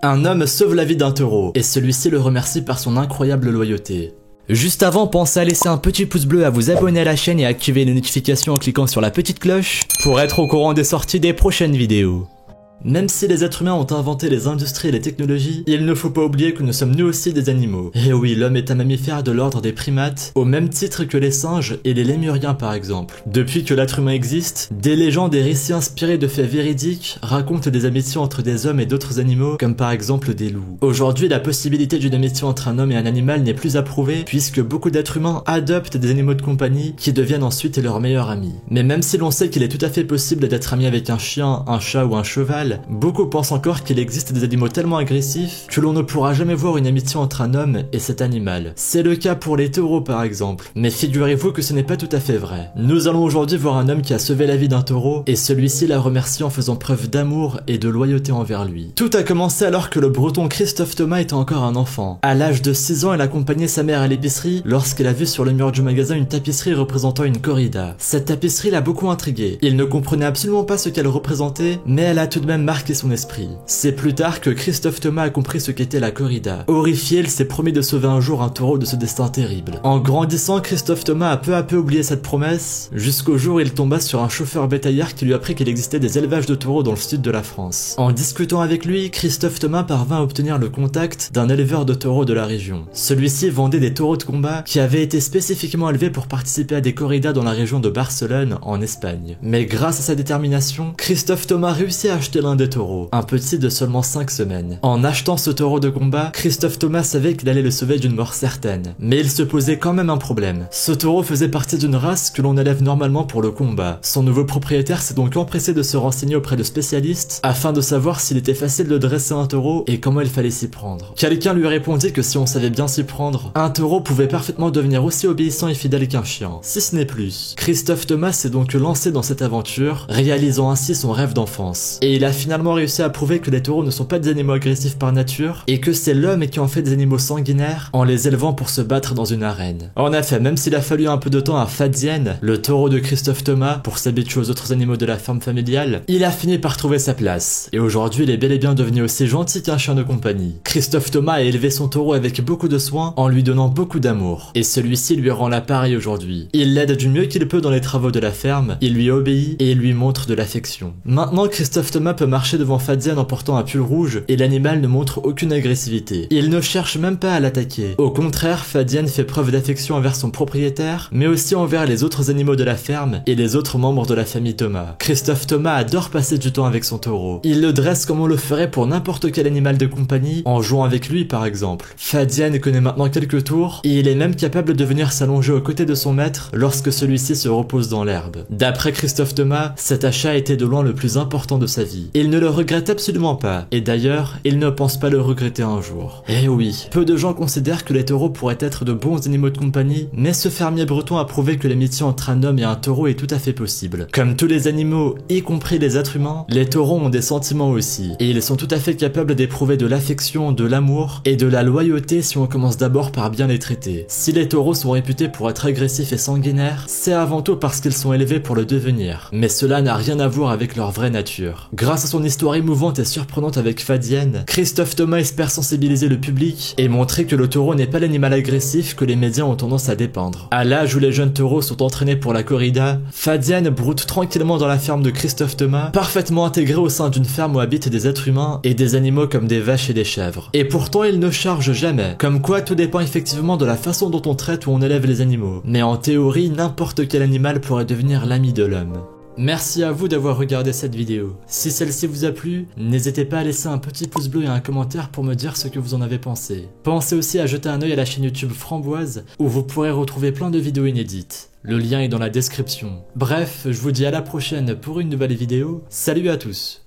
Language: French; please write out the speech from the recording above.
Un homme sauve la vie d'un taureau, et celui-ci le remercie par son incroyable loyauté. Juste avant, pensez à laisser un petit pouce bleu, à vous abonner à la chaîne et à activer les notifications en cliquant sur la petite cloche pour être au courant des sorties des prochaines vidéos. Même si les êtres humains ont inventé les industries et les technologies, il ne faut pas oublier que nous sommes nous aussi des animaux. Et oui, l'homme est un mammifère de l'ordre des primates, au même titre que les singes et les lémuriens par exemple. Depuis que l'être humain existe, des légendes et récits inspirés de faits véridiques racontent des amitiés entre des hommes et d'autres animaux, comme par exemple des loups. Aujourd'hui, la possibilité d'une amitié entre un homme et un animal n'est plus approuvée, puisque beaucoup d'êtres humains adoptent des animaux de compagnie qui deviennent ensuite leurs meilleurs amis. Mais même si l'on sait qu'il est tout à fait possible d'être ami avec un chien, un chat ou un cheval, beaucoup pensent encore qu'il existe des animaux tellement agressifs que l'on ne pourra jamais voir une amitié entre un homme et cet animal. C'est le cas pour les taureaux par exemple, mais figurez-vous que ce n'est pas tout à fait vrai. Nous allons aujourd'hui voir un homme qui a sauvé la vie d'un taureau et celui-ci l'a remercié en faisant preuve d'amour et de loyauté envers lui. Tout a commencé alors que le breton Christophe Thomas était encore un enfant. À l'âge de 6 ans, il accompagnait sa mère à l'épicerie lorsqu'elle a vu sur le mur du magasin une tapisserie représentant une corrida. Cette tapisserie l'a beaucoup intrigué. Il ne comprenait absolument pas ce qu'elle représentait, mais elle a tout de même marqué son esprit. C'est plus tard que Christophe Thomas a compris ce qu'était la corrida. Horrifié, il s'est promis de sauver un jour un taureau de ce destin terrible. En grandissant, Christophe Thomas a peu à peu oublié cette promesse, jusqu'au jour où il tomba sur un chauffeur bétaillard qui lui apprit qu'il existait des élevages de taureaux dans le sud de la France. En discutant avec lui, Christophe Thomas parvint à obtenir le contact d'un éleveur de taureaux de la région. Celui-ci vendait des taureaux de combat qui avaient été spécifiquement élevés pour participer à des corridas dans la région de Barcelone, en Espagne. Mais grâce à sa détermination, Christophe Thomas réussit à acheter l'un des taureaux, un petit de seulement 5 semaines. En achetant ce taureau de combat, Christophe Thomas savait qu'il allait le sauver d'une mort certaine. Mais il se posait quand même un problème. Ce taureau faisait partie d'une race que l'on élève normalement pour le combat. Son nouveau propriétaire s'est donc empressé de se renseigner auprès de spécialistes afin de savoir s'il était facile de dresser un taureau et comment il fallait s'y prendre. Quelqu'un lui répondit que si on savait bien s'y prendre, un taureau pouvait parfaitement devenir aussi obéissant et fidèle qu'un chien, si ce n'est plus. Christophe Thomas s'est donc lancé dans cette aventure, réalisant ainsi son rêve d'enfance. Et il a finalement réussi à prouver que les taureaux ne sont pas des animaux agressifs par nature et que c'est l'homme qui en fait des animaux sanguinaires en les élevant pour se battre dans une arène. En effet, même s'il a fallu un peu de temps à Fadienne, le taureau de Christophe Thomas, pour s'habituer aux autres animaux de la ferme familiale, il a fini par trouver sa place. Et aujourd'hui, il est bel et bien devenu aussi gentil qu'un chien de compagnie. Christophe Thomas a élevé son taureau avec beaucoup de soin en lui donnant beaucoup d'amour. Et celui-ci lui rend l'appareil aujourd'hui. Il l'aide du mieux qu'il peut dans les travaux de la ferme, il lui obéit et il lui montre de l'affection. Maintenant, Christophe Thomas peut marcher devant Fadienne en portant un pull rouge et l'animal ne montre aucune agressivité. Il ne cherche même pas à l'attaquer. Au contraire, Fadienne fait preuve d'affection envers son propriétaire, mais aussi envers les autres animaux de la ferme et les autres membres de la famille Thomas. Christophe Thomas adore passer du temps avec son taureau. Il le dresse comme on le ferait pour n'importe quel animal de compagnie, en jouant avec lui par exemple. Fadienne connaît maintenant quelques tours et il est même capable de venir s'allonger aux côtés de son maître lorsque celui-ci se repose dans l'herbe. D'après Christophe Thomas, cet achat était de loin le plus important de sa vie. Il ne le regrette absolument pas, et d'ailleurs, il ne pense pas le regretter un jour. Eh oui, peu de gens considèrent que les taureaux pourraient être de bons animaux de compagnie, mais ce fermier breton a prouvé que l'amitié entre un homme et un taureau est tout à fait possible. Comme tous les animaux, y compris les êtres humains, les taureaux ont des sentiments aussi, et ils sont tout à fait capables d'éprouver de l'affection, de l'amour et de la loyauté si on commence d'abord par bien les traiter. Si les taureaux sont réputés pour être agressifs et sanguinaires, c'est avant tout parce qu'ils sont élevés pour le devenir. Mais cela n'a rien à voir avec leur vraie nature. Grâce à son histoire émouvante et surprenante avec Fadienne, Christophe Thomas espère sensibiliser le public et montrer que le taureau n'est pas l'animal agressif que les médias ont tendance à dépeindre. À l'âge où les jeunes taureaux sont entraînés pour la corrida, Fadienne broute tranquillement dans la ferme de Christophe Thomas, parfaitement intégré au sein d'une ferme où habitent des êtres humains et des animaux comme des vaches et des chèvres. Et pourtant il ne charge jamais, comme quoi tout dépend effectivement de la façon dont on traite ou on élève les animaux. Mais en théorie, n'importe quel animal pourrait devenir l'ami de l'homme. Merci à vous d'avoir regardé cette vidéo. Si celle-ci vous a plu, n'hésitez pas à laisser un petit pouce bleu et un commentaire pour me dire ce que vous en avez pensé. Pensez aussi à jeter un œil à la chaîne YouTube Framboise où vous pourrez retrouver plein de vidéos inédites. Le lien est dans la description. Bref, je vous dis à la prochaine pour une nouvelle vidéo. Salut à tous!